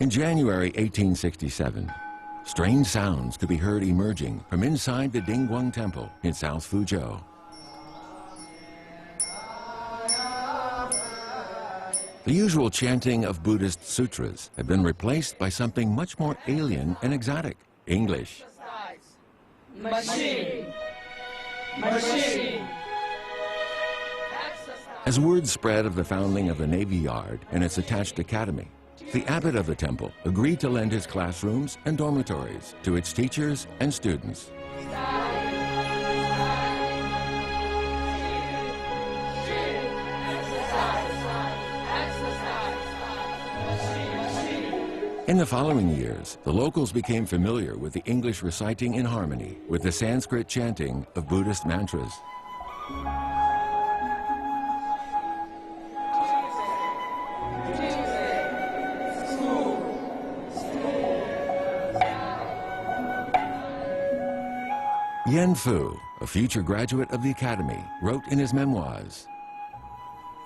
In January 1867, strange sounds could be heard emerging from inside the Dingguang Temple in South Foochow. The usual chanting of Buddhist sutras had been replaced by something much more alien and exotic: English. Machine. Machine. As word spread of the founding of the Navy Yard and its attached academy, the abbot of the temple agreed to lend his classrooms and dormitories to its teachers and students. In the following years, the locals became familiar with the English reciting in harmony with the Sanskrit chanting of Buddhist mantras. Yen Fu, a future graduate of the academy, wrote in his memoirs,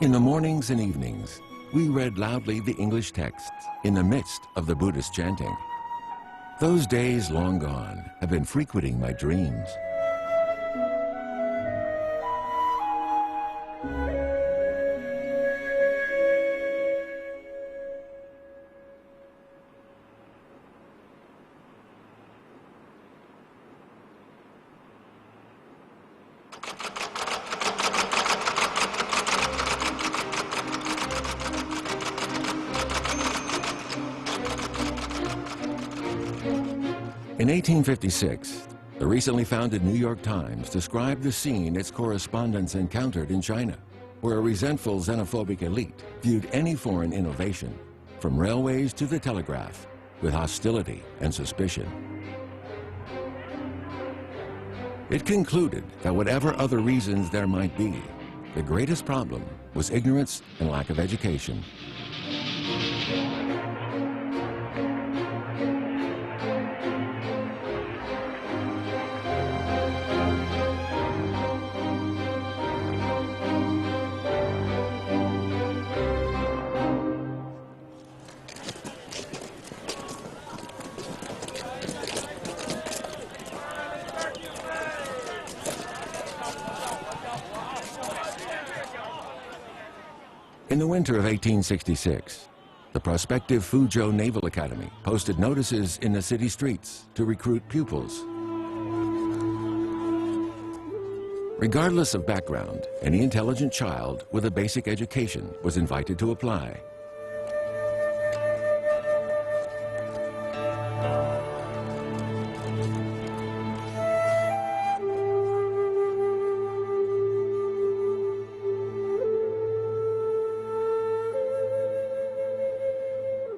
"In the mornings and evenings, we read loudly the English texts in the midst of the Buddhist chanting. Those days long gone have been frequenting my dreams." In 1856, the recently founded New York Times described the scene its correspondents encountered in China, where a resentful xenophobic elite viewed any foreign innovation, from railways to the telegraph, with hostility and suspicion. It concluded that whatever other reasons there might be, the greatest problem was ignorance and lack of education. In the winter of 1866, the prospective Foochow Naval Academy posted notices in the city streets to recruit pupils. Regardless of background, any intelligent child with a basic education was invited to apply.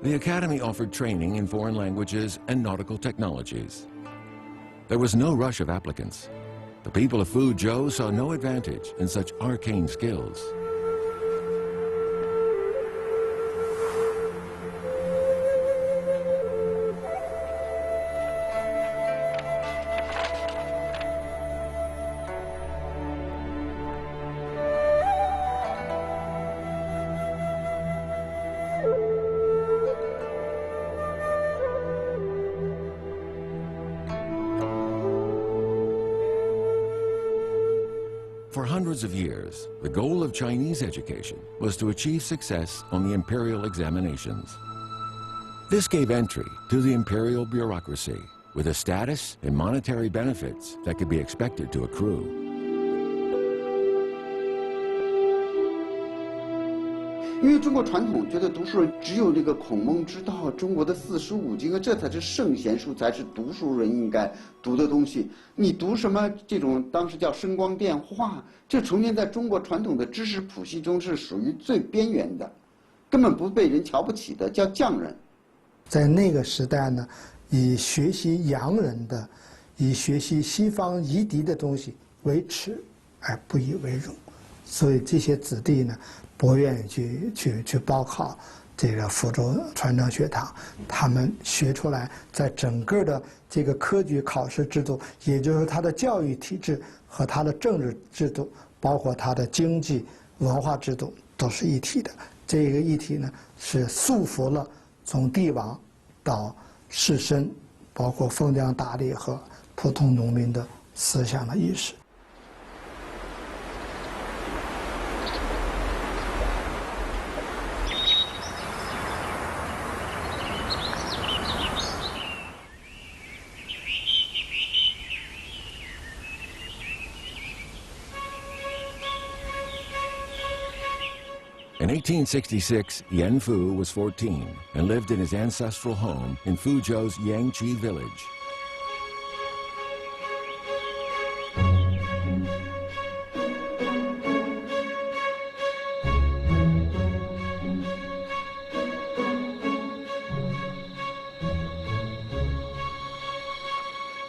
The academy offered training in foreign languages and nautical technologies. There was no rush of applicants. The people of Foochow saw no advantage in such arcane skills. For hundreds of years, the goal of Chinese education was to achieve success on the imperial examinations. This gave entry to the imperial bureaucracy with a status and monetary benefits that could be expected to accrue. 因为中国传统觉得读书人只有那个孔孟之道，中国的45经啊，这才是圣贤书，才是读书人应该读的东西。你读什么这种当时叫声光电化，这从前在中国传统的知识谱系中是属于最边缘的，根本不被人瞧不起的，叫匠人。在那个时代呢，以学习洋人的、以学习西方夷狄的东西为耻，而不以为荣，所以这些子弟呢，不愿意去报考这个福州船长学堂。他们学出来，在整个的这个科举考试制度，也就是他的教育体制和他的政治制度，包括他的经济文化制度，都是一体的。这个一体呢，是束缚了从帝王到士绅，包括封疆大吏和普通农民的思想的意识。In 1866, Yan Fu was 14 and lived in his ancestral home in Foochow's Yangqi village.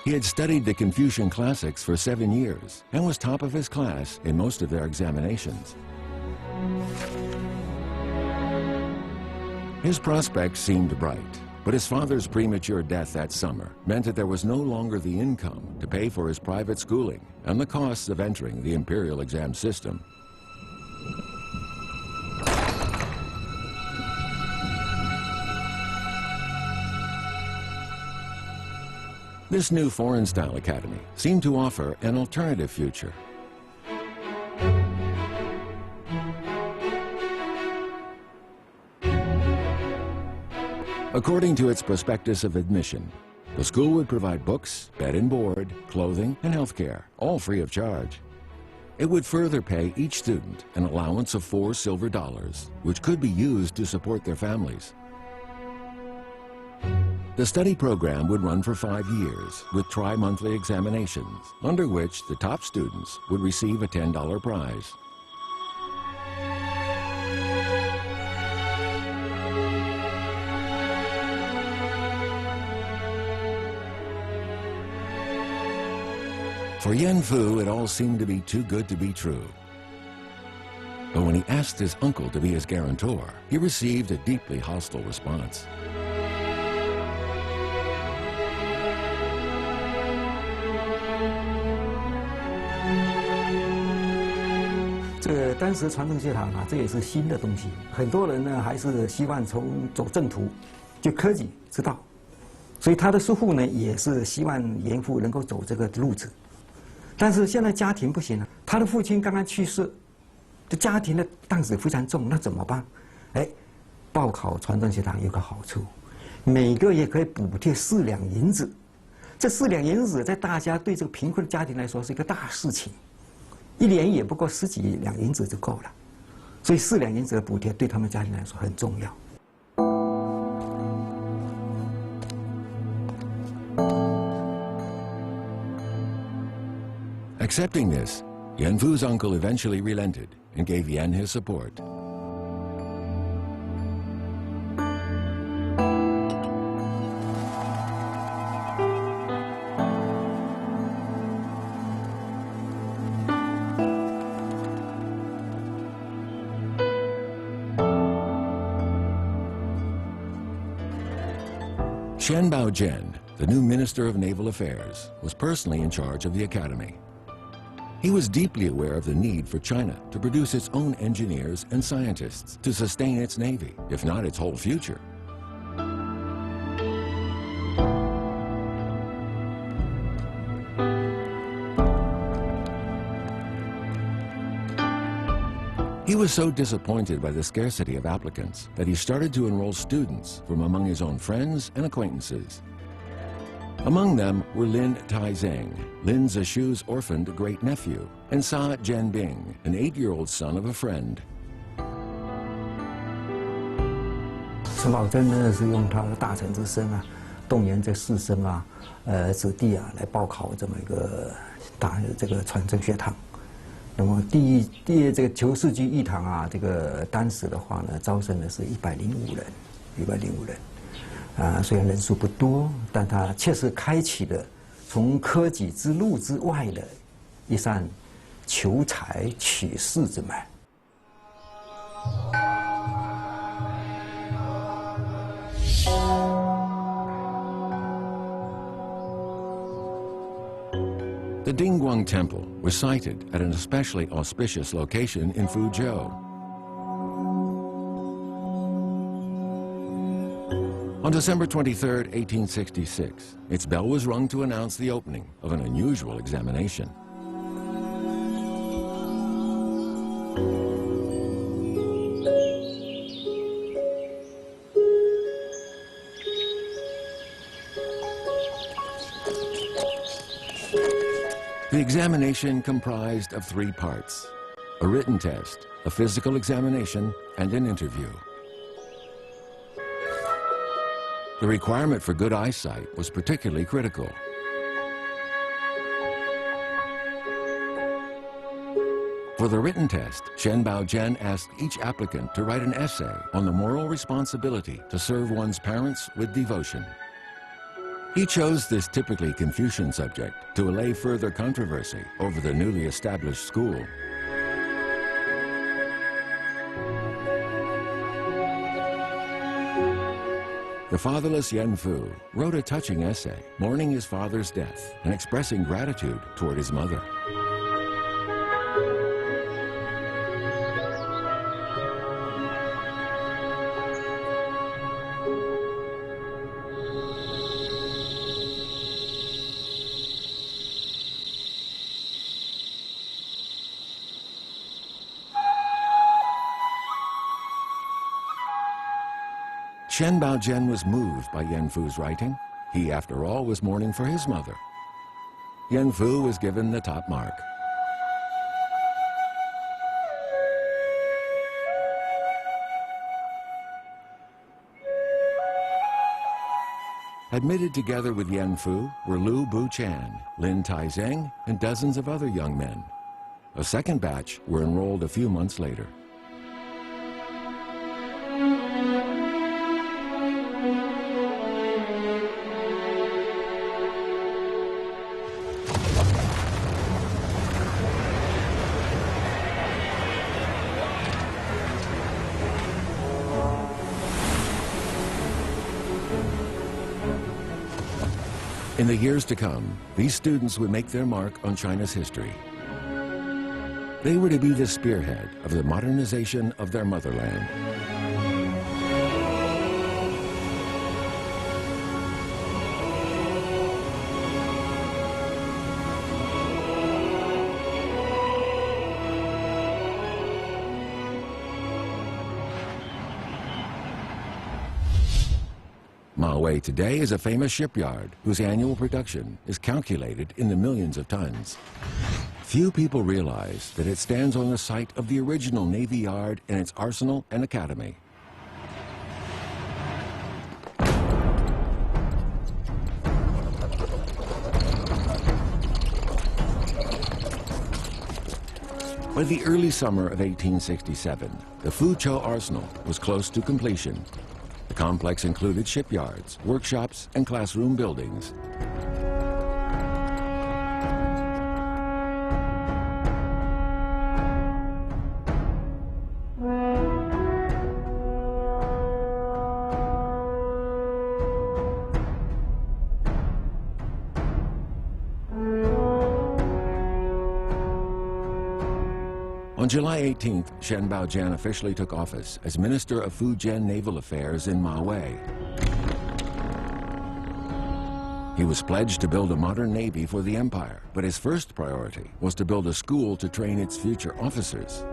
He had studied the Confucian classics for 7 years and was top of his class in most of their examinations. His prospects seemed bright, but his father's premature death that summer meant that there was no longer the income to pay for his private schooling and the costs of entering the imperial exam system. This new foreign-style academy seemed to offer an alternative future. According to its prospectus of admission, the school would provide books, bed and board, clothing, and health care, all free of charge. It would further pay each student an allowance of $4 silver, which could be used to support their families. The study program would run for 5 years with tri-monthly examinations, under which the top students would receive a $10 prize. For Yan Fu, it all seemed to be too good to be true. But when he asked his uncle to be his guarantor, he received a deeply hostile response. 这当时传统学堂啊，这也是新的东西，很多人呢还是希望走正途，就科举之道，所以他的叔父呢也是希望严复能够走这个路子。但是现在家庭不行了，他的父亲刚刚去世，这家庭的担子非常重，那怎么办？哎，报考传统学堂有个好处，每个月可以补贴4两银子，这4两银子在大家对这个贫困的家庭来说是一个大事情。 1年也不过10几两银子就够了，所以4两银子的补贴对他们家庭来说很重要。 Accepting this, Yan Fu's uncle eventually relented and gave Yan his support. Shen Baojian, the new Minister of Naval Affairs, was personally in charge of the academy. He was deeply aware of the need for China to produce its own engineers and scientists to sustain its navy, if not its whole future. He was so disappointed by the scarcity of applicants that he started to enroll students from among his own friends and acquaintances. Among them were Lin Taizeng, Lin Zishu's orphaned great-nephew, and Sa Jianbing, an 8-year-old son of a friend. 陈宝箴呢是用他的大臣之身啊，动员这士绅啊、子弟啊来报考这么一个这个传承学堂。那么这个求是居一堂啊，这个当时的话呢，招生的是105人。 啊，虽然人数不多，但它确实开启了从科举之路之外的一扇求才取士之门。The Dingguang Temple was sited at an especially auspicious location in Foochow. On December 23, 1866, its bell was rung to announce the opening of an unusual examination. The examination comprised of 3 parts: a written test, a physical examination, and an interview. The requirement for good eyesight was particularly critical. For the written test, Shen Baojian asked each applicant to write an essay on the moral responsibility to serve one's parents with devotion. He chose this typically Confucian subject to allay further controversy over the newly established school. The fatherless Yan Fu wrote a touching essay mourning his father's death and expressing gratitude toward his mother. Shen Baojian was moved by Yan Fu's writing. He, after all, was mourning for his mother. Yan Fu was given the top mark. Admitted together with Yan Fu were Lu Bu-chan, Lin Tai-zeng, and dozens of other young men. A second batch were enrolled a few months later. In the years to come, these students would make their mark on China's history. They were to be the spearhead of the modernization of their motherland. Maui today is a famous shipyard whose annual production is calculated in the millions of tons. Few people realize that it stands on the site of the original Navy Yard and its arsenal and academy. By the early summer of 1867, the Foochow arsenal was close to completion. The complex included shipyards, workshops, and classroom buildings. On July 18th, Shen Baojian officially took office as Minister of Fujian Naval Affairs in Maui. He was pledged to build a modern navy for the empire, but his first priority was to build a school to train its future officers.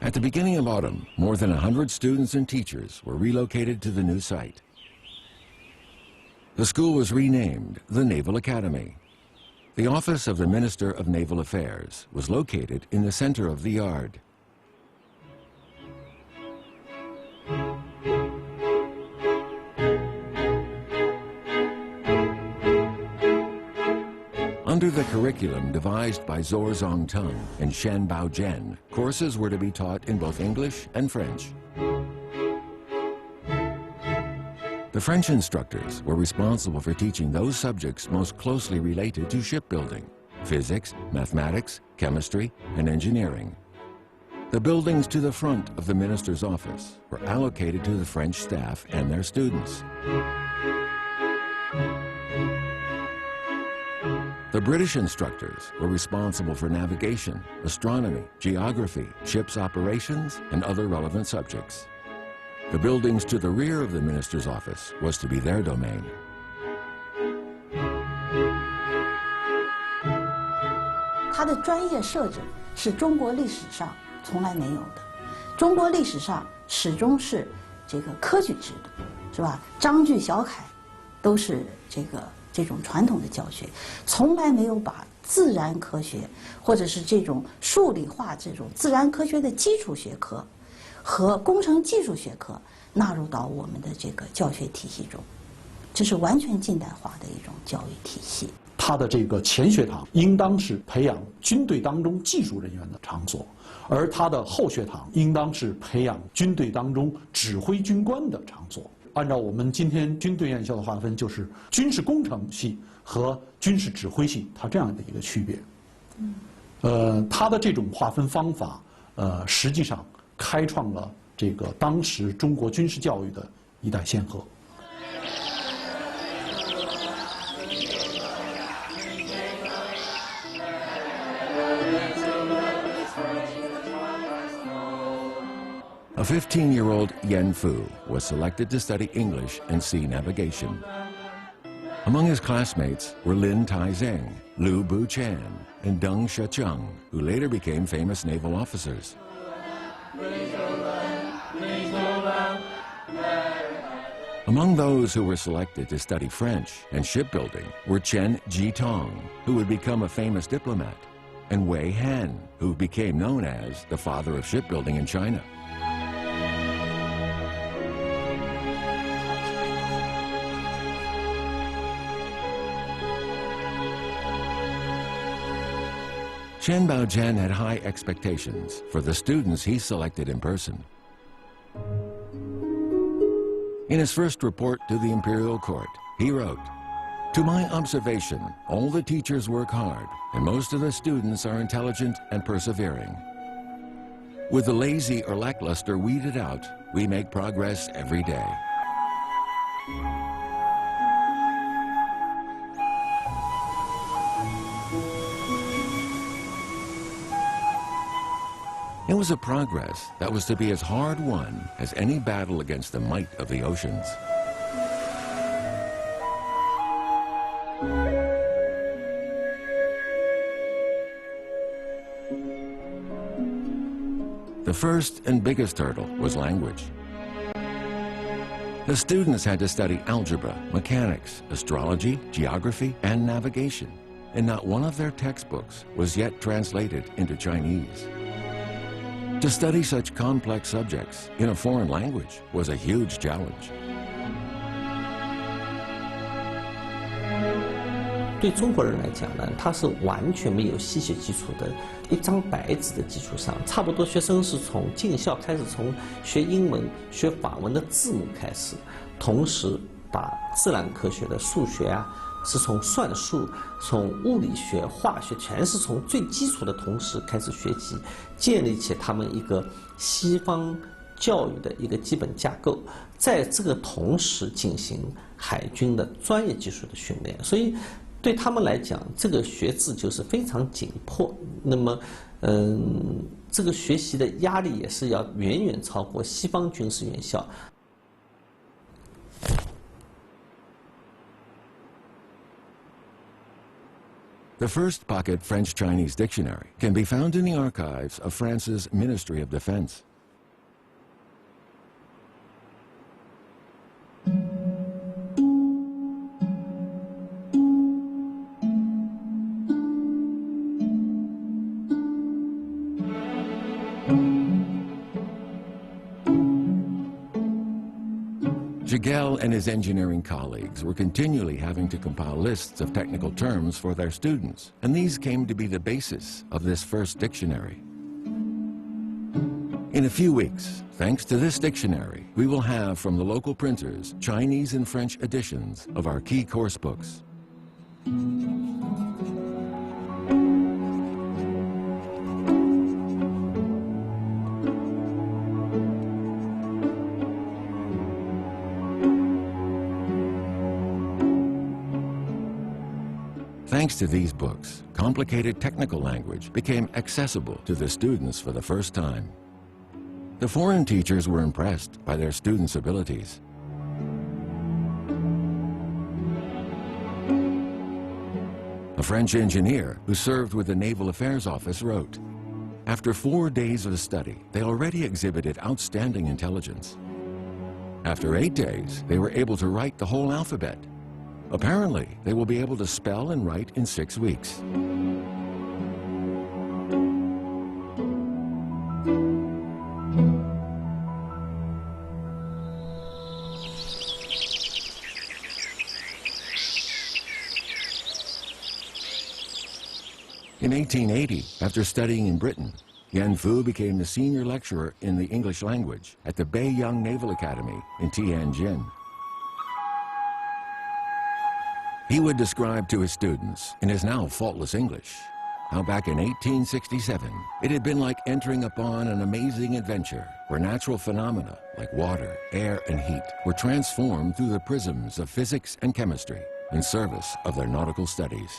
At the beginning of autumn, more than 100 students and teachers were relocated to the new site. The school was renamed the Naval Academy. The office of the Minister of Naval Affairs was located in the center of the yard. Under the curriculum devised by Zhou Zongtung and Shen Baojian, courses were to be taught in both English and French. The French instructors were responsible for teaching those subjects most closely related to shipbuilding: physics, mathematics, chemistry, and engineering. The buildings to the front of the minister's office were allocated to the French staff and their students. The British instructors were responsible for navigation, astronomy, geography, ship's operations, and other relevant subjects. The buildings to the rear of the minister's office was to be their domain. 它的专业设置是中国历史上从来没有的。中国历史上始终是这个科举制度，是吧？章句小楷都是这种传统的教学，从来没有把自然科学或者是这种数理化这种自然科学的基础学科和工程技术学科纳入到我们的这个教学体系中，这是完全近代化的一种教育体系。 它的这个前学堂应当是培养军队当中技术人员的场所，而它的后学堂应当是培养军队当中指挥军官的场所。按照我们今天军队院校的划分，就是军事工程系和军事指挥系，它这样的一个区别。它的这种划分方法，实际上开创了这个当时中国军事教育的一代先河。 A 15-year-old Yan Fu was selected to study English and sea navigation. Among his classmates were Lin Taizeng, Liu Buchan, and Deng Shecheng, who later became famous naval officers. Among those who were selected to study French and shipbuilding were Chen Jitong, who would become a famous diplomat, and Wei Han, who became known as the father of shipbuilding in China. Chen Baojian had high expectations for the students he selected in person. In his first report to the imperial court, he wrote, "To my observation, all the teachers work hard, and most of the students are intelligent and persevering. With the lazy or lackluster weeded out, we make progress every day." It was a progress that was to be as hard-won as any battle against the might of the oceans. The first and biggest hurdle was language. The students had to study algebra, mechanics, astrology, geography, and navigation, and not one of their textbooks was yet translated into Chinese. To study such complex subjects in a foreign language was a huge challenge. 对中国人来讲呢，他是完全没有西学基础的，一张白纸的基础上，差不多学生是从进校开始，从学英文、学法文的字母开始，同时把自然科学的数学啊，是从算术、从物理学、化学，全是从最基础的同时开始学习，建立起他们一个西方教育的一个基本架构，在这个同时进行海军的专业技术的训练，所以对他们来讲，这个学制就是非常紧迫。那么，这个学习的压力也是要远远超过西方军事院校。 The first pocket French-Chinese dictionary can be found in the archives of France's Ministry of Defense. Jigel and his engineering colleagues were continually having to compile lists of technical terms for their students, and these came to be the basis of this first dictionary. In a few weeks, thanks to this dictionary, we will have from the local printers Chinese and French editions of our key course books. Thanks to these books, complicated technical language became accessible to the students for the first time. The foreign teachers were impressed by their students' abilities. A French engineer who served with the Naval Affairs Office wrote, "After 4 days of study, they already exhibited outstanding intelligence. After 8 days, they were able to write the whole alphabet. Apparently, they will be able to spell and write in 6 weeks." In 1880, after studying in Britain, Yan Fu became the senior lecturer in the English language at the Beiyang Naval Academy in Tianjin. He would describe to his students, in his now faultless English, how back in 1867, it had been like entering upon an amazing adventure where natural phenomena like water, air, and heat were transformed through the prisms of physics and chemistry in service of their nautical studies.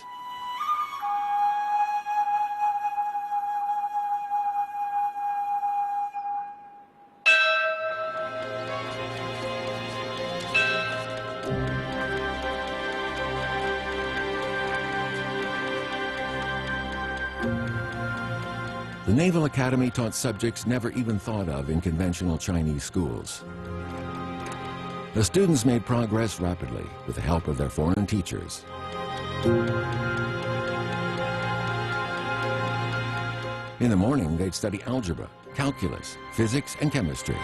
The Naval Academy taught subjects never even thought of in conventional Chinese schools. The students made progress rapidly with the help of their foreign teachers. In the morning, they'd study algebra, calculus, physics, and chemistry.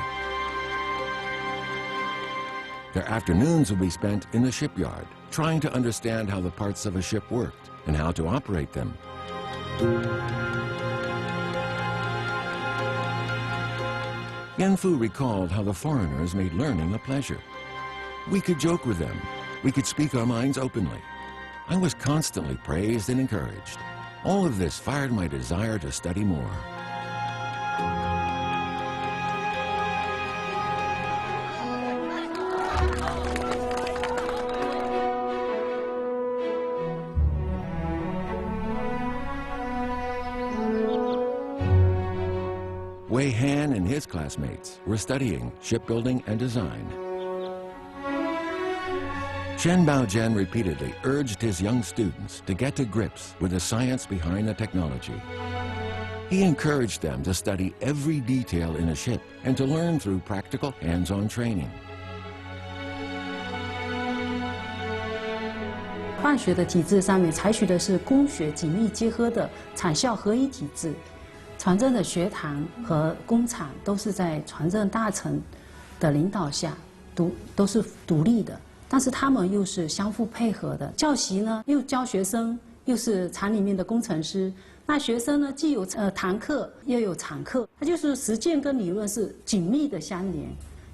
Their afternoons would be spent in the shipyard, trying to understand how the parts of a ship worked and how to operate them. Yan Fu recalled how the foreigners made learning a pleasure. We could joke with them. We could speak our minds openly. I was constantly praised and encouraged. All of this fired my desire to study more. Wei Han and his classmates were studying shipbuilding and design. Chen Baojian repeatedly urged his young students to get to grips with the science behind the technology. He encouraged them to study every detail in a ship and to learn through practical, hands-on training. 办学的体制上面采取的是工学紧密结合的产校合一体制。 船政的学堂和工厂都是在船政大臣的领导下，都是独立的，但是他们又是相互配合的。教习呢，又教学生，又是厂里面的工程师。那学生呢，既有堂课，又有场课，它就是实践跟理论是紧密的相连。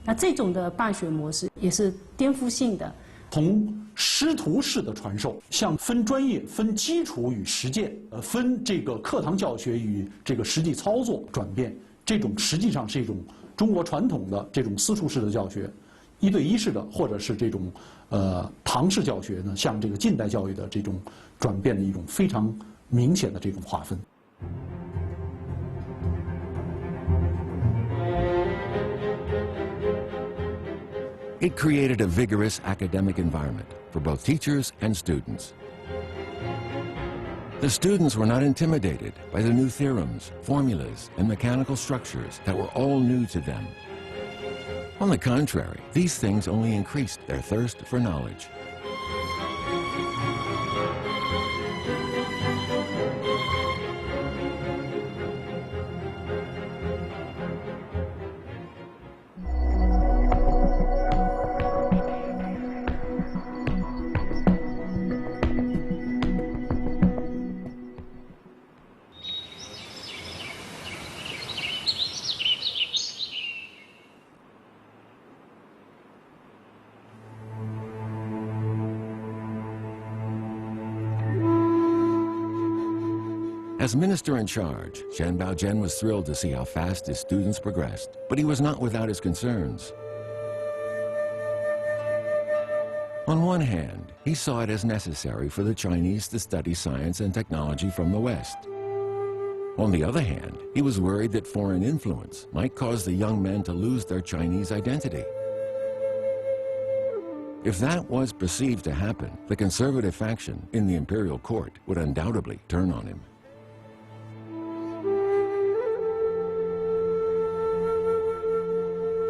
那这种的办学模式也是颠覆性的。 从师徒式的传授向分专业、分基础与实践，分这个课堂教学与这个实际操作转变，这种实际上是一种中国传统的这种私塾式的教学，1对1式的，或者是这种唐式教学呢，向这个近代教育的这种转变的一种非常明显的这种划分。 It created a vigorous academic environment for both teachers and students. The students were not intimidated by the new theorems, formulas, and mechanical structures that were all new to them. On the contrary, these things only increased their thirst for knowledge. As minister in charge, Chen Baojian was thrilled to see how fast his students progressed, but he was not without his concerns. On one hand, he saw it as necessary for the Chinese to study science and technology from the West. On the other hand, he was worried that foreign influence might cause the young men to lose their Chinese identity. If that was perceived to happen, the conservative faction in the imperial court would undoubtedly turn on him.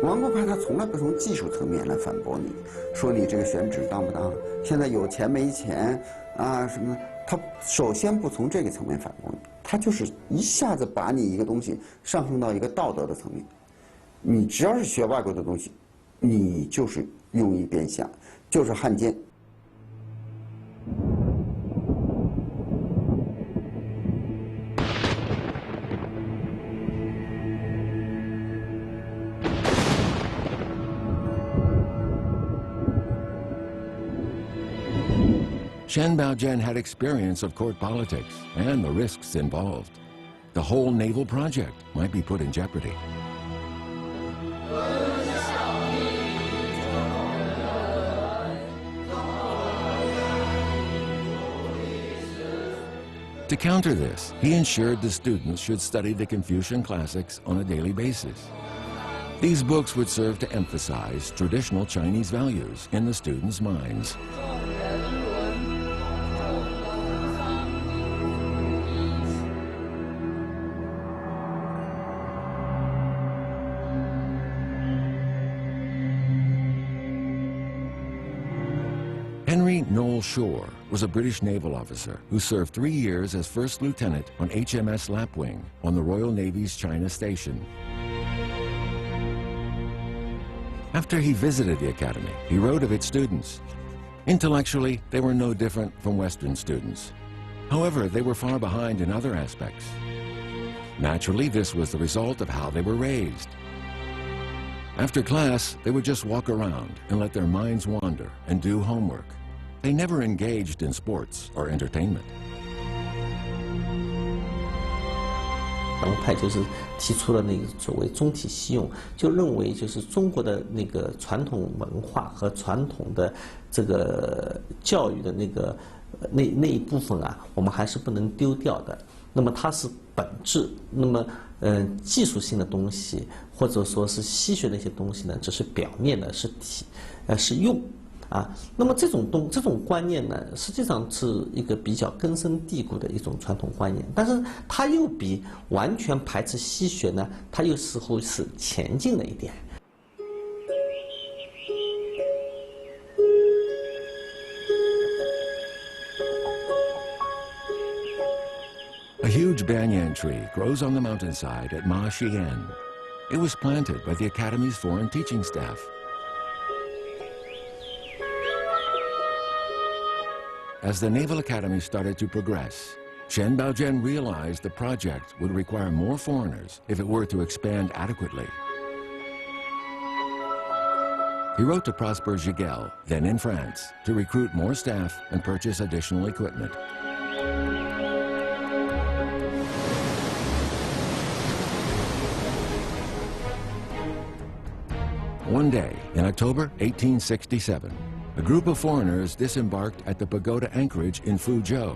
王国派他从来不从技术层面来反驳你，说你这个选址当不当，现在有钱没钱啊什么的。他首先不从这个层面反驳你，他就是一下子把你一个东西上升到一个道德的层面。你只要是学外国的东西，你就是用意变相，就是汉奸。 Shen Baojian had experience of court politics and the risks involved. The whole naval project might be put in jeopardy. To counter this, he ensured the students should study the Confucian classics on a daily basis. These books would serve to emphasize traditional Chinese values in the students' minds. Henry Noel Shore was a British naval officer who served 3 years as first lieutenant on HMS Lapwing on the Royal Navy's China station. After he visited the academy, he wrote of its students. Intellectually, they were no different from Western students. However, they were far behind in other aspects. Naturally, this was the result of how they were raised. After class, they would just walk around and let their minds wander and do homework. They never engaged in sports or entertainment. 洋派就是提出了那个所谓中体西用，就认为就是中国的那个传统文化和传统的这个教育的那一部分啊，我们还是不能丢掉的。那么它是本质，那么技术性的东西或者说是西学的一些东西呢，只是表面的，是用。 啊，那么这种观念呢，实际上是一个比较根深蒂固的一种传统观念，但是它又比完全排斥西学呢，它又似乎是前进了一点。 A huge banyan tree grows on the mountainside at Ma Xian. It was planted by the Academy's foreign teaching staff. As the Naval Academy started to progress, Shen Baojian realized the project would require more foreigners if it were to expand adequately. He wrote to Prosper Giguel, then in France, to recruit more staff and purchase additional equipment. One day, in October 1867, a group of foreigners disembarked at the pagoda anchorage in Foochow.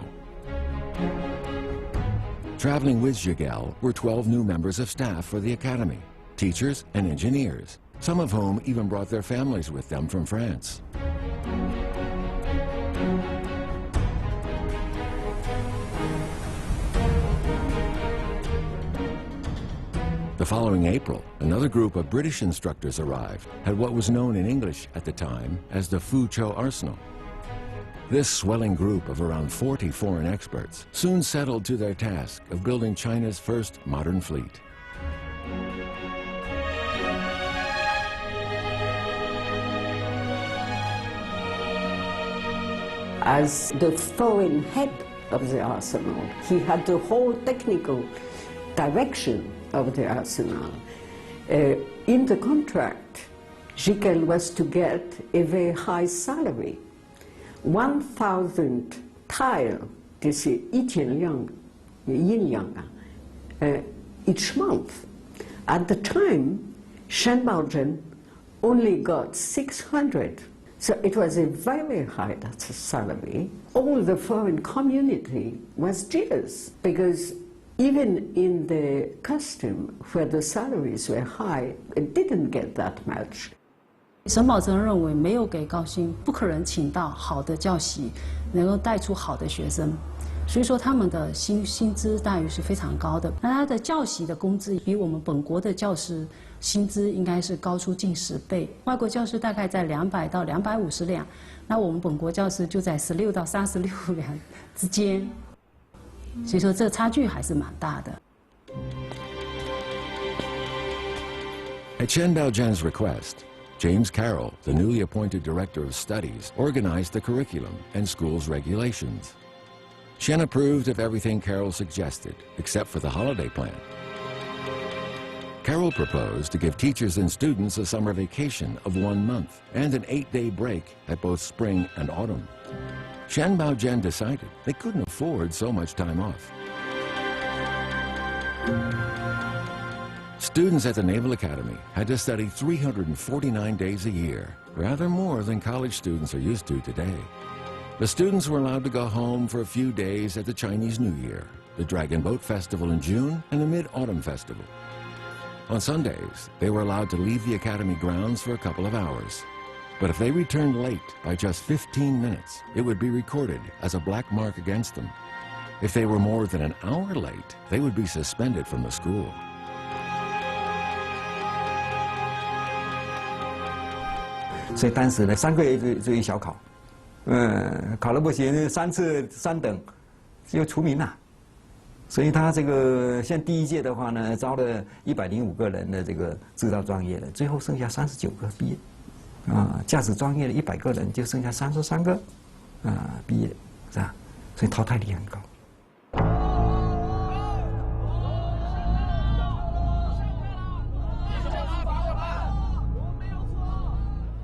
Traveling with Giguel were 12 new members of staff for the academy, teachers and engineers, some of whom even brought their families with them from France. The following April, another group of British instructors arrived at what was known in English at the time as the Foochow Arsenal. This swelling group of around 40 foreign experts soon settled to their task of building China's first modern fleet. As the foreign head of the arsenal, he had the whole technical direction of the arsenal. In the contract, Giguel was to get a very high salary, 1,000 tile, 这是1,000银两啊, each month. At the time, Shen Baojian only got 600. So it was a very high salary. All the foreign community was jealous because even in the custom where the salaries were high, it didn't get that much. 沈葆桢认为，没有给高薪，不可能请到好的教习，能够带出好的学生。所以说，他们的薪资待遇是非常高的。那他的教习的工资比我们本国的教师薪资应该是高出近10倍。外国教师大概在200到250两，那我们本国教师就在16到36两之间。所以说，这个差距还是蛮大的。At Chen Baojian's request, James Carroll, the newly appointed director of studies, organized the curriculum and school's regulations. Chen approved of everything Carroll suggested, except for the holiday plan. Carroll proposed to give teachers and students a summer vacation of 1 month and an 8-day break at both spring and autumn. Chen Baojian decided they couldn't afford so much time off. Students at the Naval Academy had to study 349 days a year, rather more than college students are used to today. The students were allowed to go home for a few days at the Chinese New Year, the Dragon Boat Festival in June, and the Mid-Autumn Festival. On Sundays, they were allowed to leave the academy grounds for a couple of hours. But if they returned late by just 15 minutes, it would be recorded as a black mark against them. If they were more than an hour late, they would be suspended from the school. 所以当时呢，3个月就一小考，考了不行，3次3等，就除名了。所以他这个像第1届的话呢，招了105个人的这个制造专业的，最后剩下39个毕业。驾驶专业的100个人就剩下33个，毕业，是吧？所以淘汰率很高。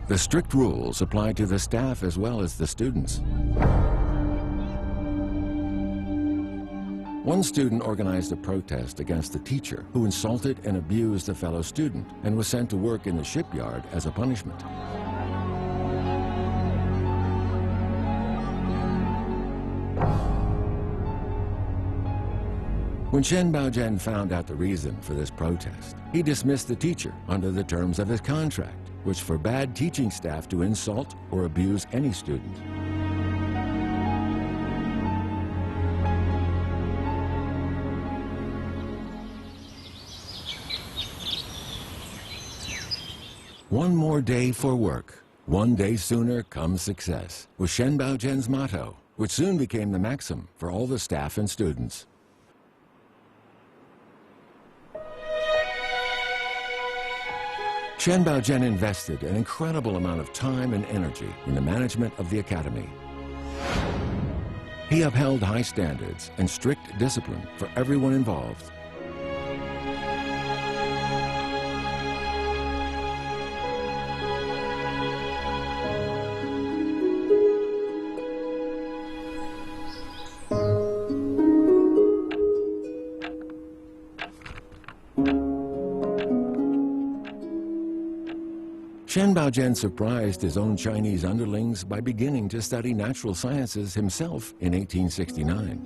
The strict rules applied to the staff as well as the students. One student organized a protest against the teacher who insulted and abused a fellow student and was sent to work in the shipyard as a punishment. When Chen Baojian found out the reason for this protest, he dismissed the teacher under the terms of his contract, which forbade teaching staff to insult or abuse any student. One more day for work. One day sooner comes success, was Chen Baojian's motto, which soon became the maxim for all the staff and students. Chen Baojian invested an incredible amount of time and energy in the management of the academy. He upheld high standards and strict discipline for everyone involved. Chen Baojian surprised his own Chinese underlings by beginning to study natural sciences himself in 1869.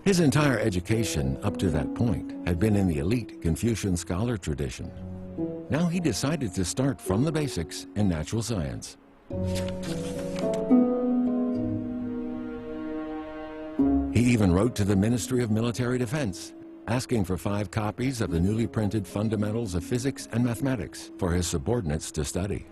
His entire education up to that point had been in the elite Confucian scholar tradition. Now he decided to start from the basics in natural science. He even wrote to the Ministry of Military Defense, asking for 5 copies of the newly printed Fundamentals of Physics and Mathematics for his subordinates to study.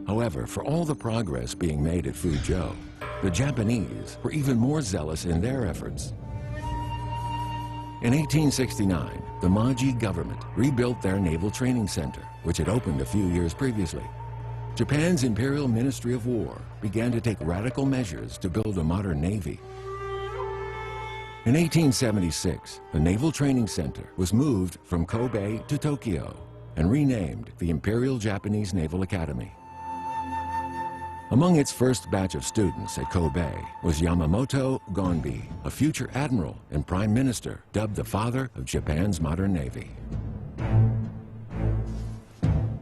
However, for all the progress being made at Foochow, the Japanese were even more zealous in their efforts. In 1869, the Meiji government rebuilt their naval training center, which had opened a few years previously. Japan's Imperial Ministry of War began to take radical measures to build a modern navy. In 1876, the Naval Training Center was moved from Kobe to Tokyo and renamed the Imperial Japanese Naval Academy. Among its first batch of students at Kobe was Yamamoto Gonbi, a future admiral and prime minister dubbed the father of Japan's modern navy.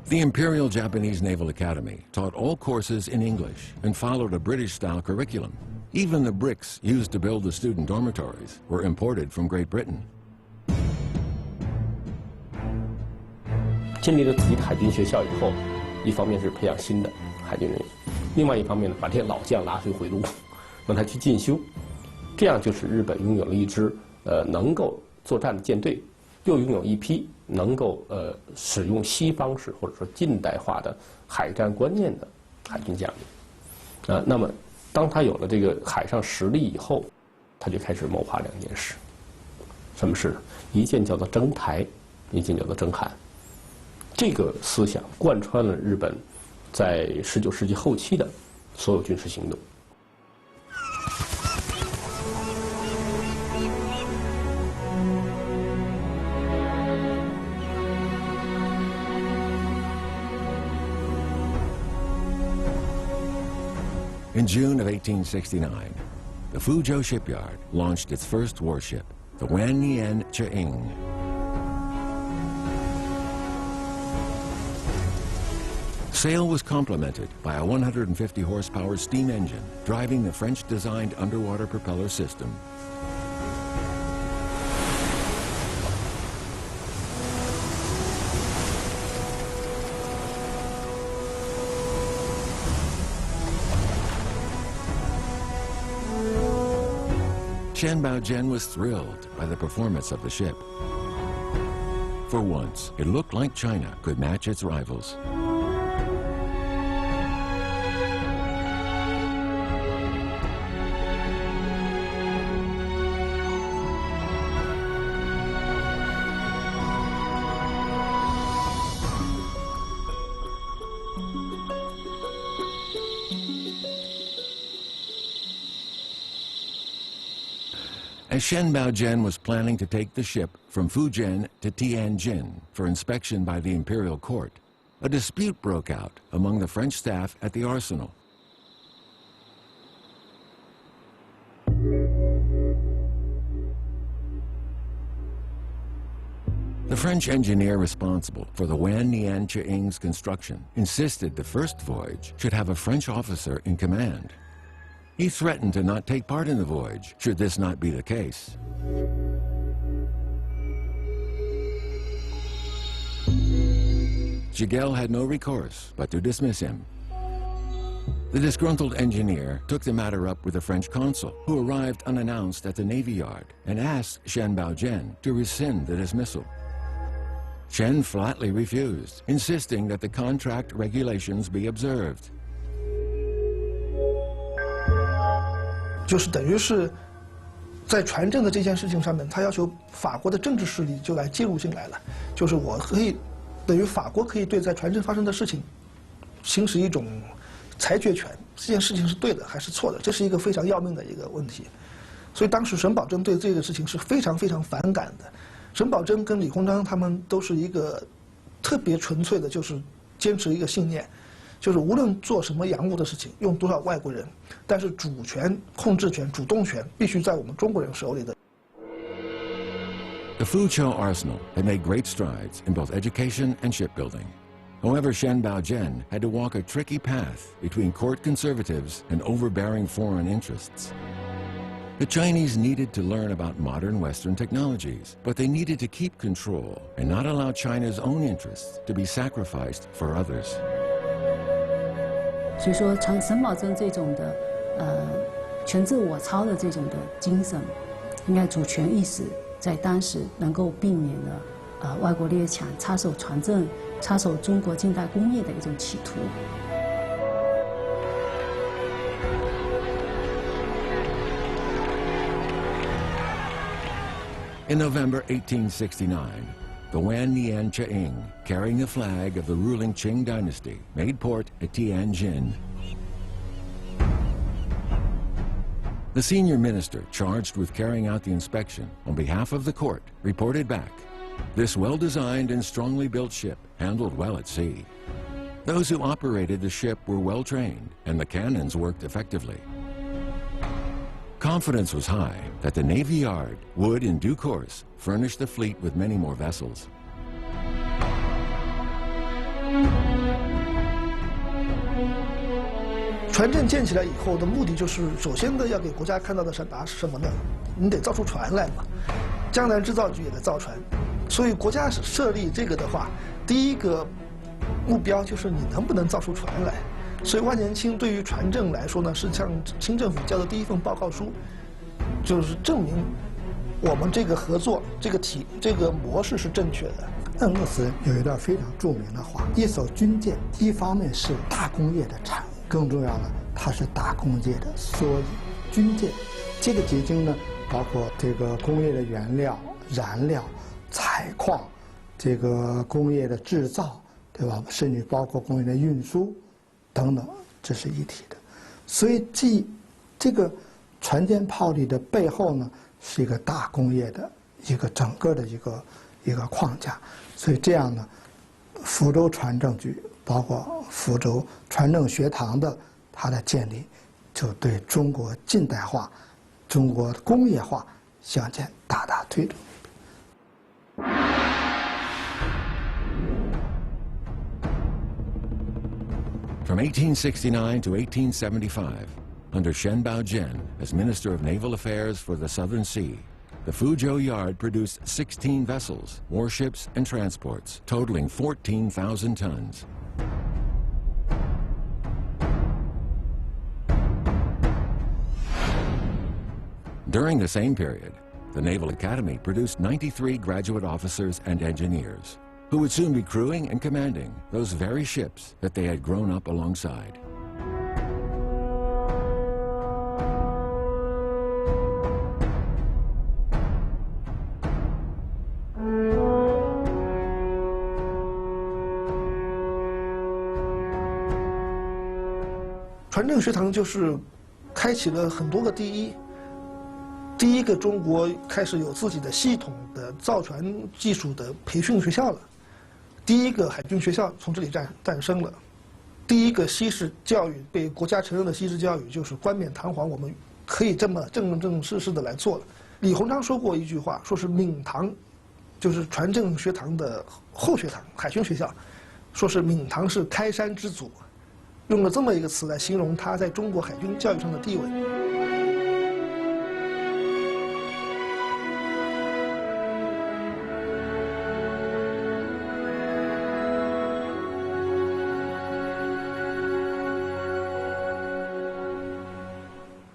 The Imperial Japanese Naval Academy taught all courses in English and followed a British-style curriculum. Even the bricks used to build the student dormitories were imported from Great Britain. 建立了自己的海军学校以后，一方面是培养新的海军人员，另外一方面呢，把这些老将拉回炉，让他去进修，这样就使日本拥有了一支能够作战的舰队，又拥有一批能够使用西方式或者说近代化的海战观念的海军将领。那么当他有了这个海上实力以后，他就开始谋划两件事。什么事呢？一件叫做征台，一件叫做征韩。这个思想贯穿了日本在19世纪后期的所有军事行动。In June of 1869, the Foochow shipyard launched its first warship, the Wannian Cheing. Sail was complemented by a 150 horsepower steam engine driving the French-designed underwater propeller system. Shen Baojian was thrilled by the performance of the ship. For once, it looked like China could match its rivals. As Shen Baojian was planning to take the ship from Fujian to Tianjin for inspection by the imperial court, a dispute broke out among the French staff at the arsenal. The French engineer responsible for the Wannian Cheing's construction insisted the first voyage should have a French officer in command. He threatened to not take part in the voyage, should this not be the case. Jigel had no recourse but to dismiss him. The disgruntled engineer took the matter up with the French consul, who arrived unannounced at the Navy Yard and asked Shen Baojian to rescind the dismissal. Shen flatly refused, insisting that the contract regulations be observed. 就是等于是，在船政的这件事情上面，他要求法国的政治势力就来介入进来了。就是我可以，等于法国可以对在船政发生的事情，行使一种裁决权。这件事情是对的还是错的，这是一个非常要命的一个问题。所以当时沈葆桢对这个事情是非常非常反感的。沈葆桢跟李鸿章他们都是一个特别纯粹的，就是坚持一个信念。 就是无论做什么洋务的事情，用多少外国人，但是主权、控制权、主动权必须在我们中国人手里的。The Foochow arsenal had made great strides in both education and shipbuilding. However, Shen Baojian had to walk a tricky path between court conservatives and overbearing foreign interests. The Chinese needed to learn about modern Western technologies, but they needed to keep control and not allow China's own interests to be sacrificed for others. 所以说，像沈葆桢这种的，全自我操的这种的精神，应该主权意识，在当时能够避免了外国列强插手船政、插手中国近代工业的一种企图。 In November 1869, the Wannian Cheing, carrying the flag of the ruling Qing dynasty, made port at Tianjin. The senior minister charged with carrying out the inspection on behalf of the court reported back, "This well-designed and strongly built ship handled well at sea. Those who operated the ship were well trained and the cannons worked effectively." Confidence was high that the Navy Yard would, in due course, furnish the fleet with many more vessels. 船镇建起来以后的目的就是，首先的要给国家看到的是什么呢？你得造出船来嘛。江南制造局也在造船，所以国家设立这个的话，第一个目标就是你能不能造出船来。所以万年青对于船政来说呢，是向清政府交的第一份报告书，就是证明我们这个合作、这个模式是正确的。恩格斯有一段非常著名的话：一艘军舰，一方面是大工业的产物，更重要的，它是大工业的缩影。军舰这个结晶呢，包括这个工业的原料、燃料、采矿，这个工业的制造，对吧？甚至包括工业的运输等等，这是一体的。所以，这个船舰炮力的背后呢，是一个大工业的一个整个的一个框架。所以这样呢，福州船政局包括福州船政学堂的它的建立，就对中国近代化、中国工业化向前大大推动。From 1869 to 1875, under Shen Baojian as Minister of Naval Affairs for the Southern Sea, the Foochow Yard produced 16 vessels, warships, and transports, totaling 14,000 tons. During the same period, the Naval Academy produced 93 graduate officers and engineers, who would soon be crewing and commanding those very ships that they had grown up alongside. "船政学堂就是开启了很多个第一。第一个中国开始有自己的系统的造船技术的培训学校了，第一个海军学校从这里诞生了，第一个西式教育被国家承认的西式教育就是冠冕堂皇，我们可以这么正正式式的来做了。李鸿章说过一句话，说是闽堂，就是船政学堂的后学堂，海军学校，说是闽堂是开山之祖，用了这么一个词来形容他在中国海军教育上的地位。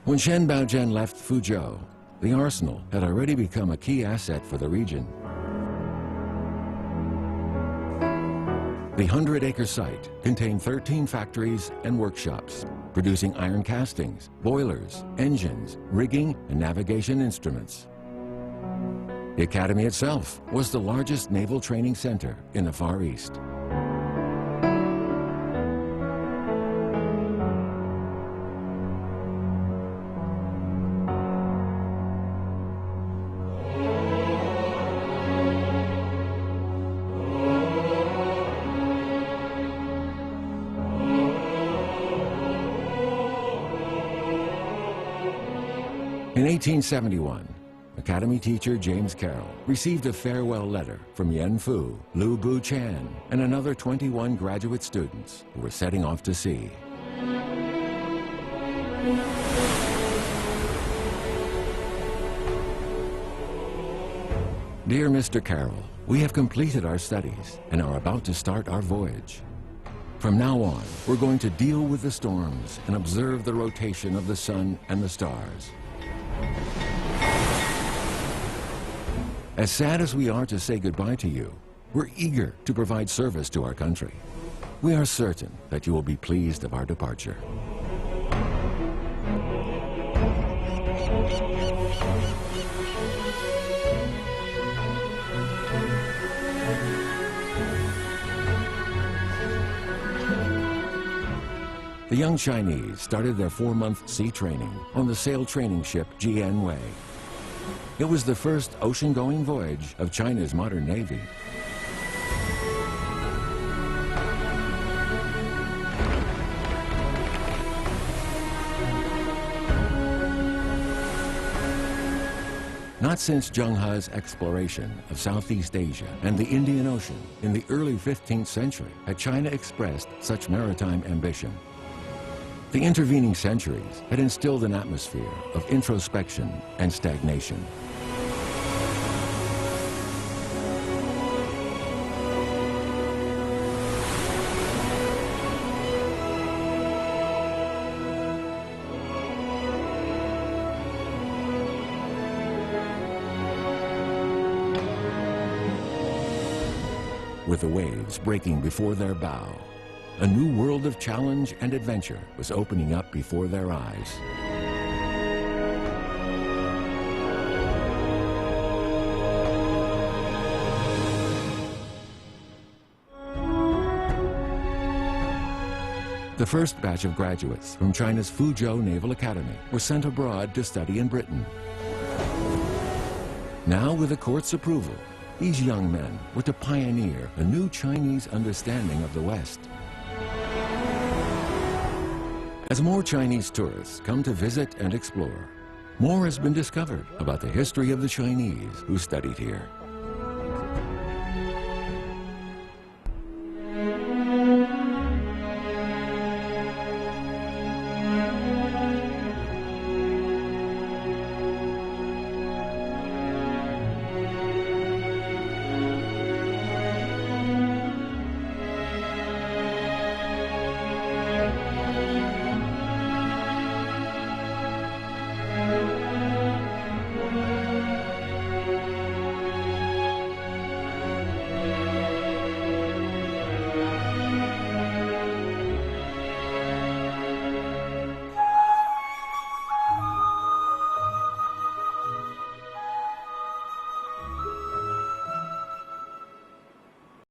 When Shen Baojian left Foochow, the arsenal had already become a key asset for the region. The 100-acre site contained 13 factories and workshops, producing iron castings, boilers, engines, rigging, and navigation instruments. The academy itself was the largest naval training center in the Far East. In 1871, Academy teacher James Carroll received a farewell letter from Yen Fu, Lu Bu Chan, and another 21 graduate students who were setting off to sea. Dear Mr. Carroll, we have completed our studies and are about to start our voyage. From now on, we're going to deal with the storms and observe the rotation of the sun and the stars. As sad as we are to say goodbye to you, we're eager to provide service to our country. We are certain that you will be pleased of our departure. the young Chinese started their 4-month sea training on the sail training ship Jianwei. It was the first ocean-going voyage of China's modern navy. Not since Zheng He's exploration of Southeast Asia and the Indian Ocean in the early 15th century had China expressed such maritime ambition. The intervening centuries had instilled an atmosphere of introspection and stagnation. With the waves breaking before their bow, a new world of challenge and adventure was opening up before their eyes. The first batch of graduates from China's Foochow Naval Academy were sent abroad to study in Britain. Now, with the court's approval, these young men were to pioneer a new Chinese understanding of the West. As more Chinese tourists come to visit and explore, more has been discovered about the history of the Chinese who studied here.